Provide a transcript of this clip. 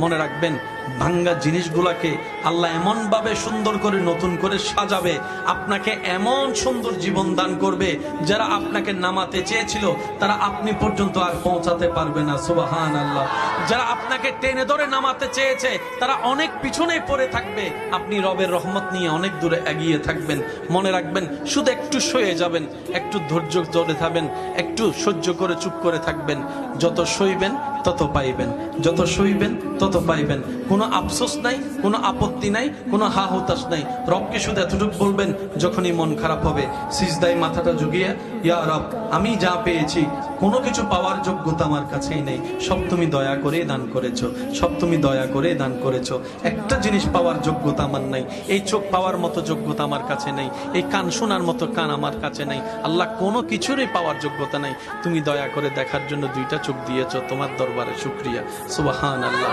মনে রাখবেন ভাঙ্গা জিনিসগুলাকে আল্লাহ এমন ভাবে সুন্দর করে নতুন করে সাজাবে, আপনাকে এমন সুন্দর জীবন দান করবে, যারা আপনাকে নামাতে চেয়েছিল তারা আপনি পর্যন্ত আর পৌঁছাতে পারবে না। সুবহানাল্লাহ। যারা আপনাকে টেনে ধরে নামাতে চেয়েছে তারা অনেক পিছনে পড়ে থাকবে, আপনি রবের রহমত নিয়ে অনেক দূরে এগিয়ে থাকবেন। মনে রাখবেন, শুধু একটু সয়ে যাবেন, একটু ধৈর্য ধরে থাকবেন, একটু সহ্য করে চুপ করে থাকবেন। যত সইবেন তত পাইবেন, যত সইবেন তত পাইবেন। কোনো আফসোস নাই, কোনো আপত্তি নাই, কোনো হা হুতাশ নাই। রবকে শুধু এতটুকু বলবেন যখনই মন খারাপ হবে, সিজদায় মাথাটা ঝুঁকিয়ে, ইয়া রব, আমি যা পেয়েছি কোনো কিছু পাওয়ার যোগ্যতা আমার কাছেই নেই, সব তুমি দয়া করে দান করেছো, সব তুমি দয়া করে দান করেছো। একটা জিনিস পাওয়ার যোগ্যতা আমার নাই, এই চোখ পাওয়ার মতো যোগ্যতা আমার কাছে নেই, এই কান শোনার মতো কান আমার কাছে নেই। আল্লাহ, কোনো কিছুরই পাওয়ার যোগ্যতা নাই, তুমি দয়া করে দেখার জন্য দুইটা চোখ দিয়েছো, তোমার দরবারে শুকরিয়া। সুবহানাল্লাহ।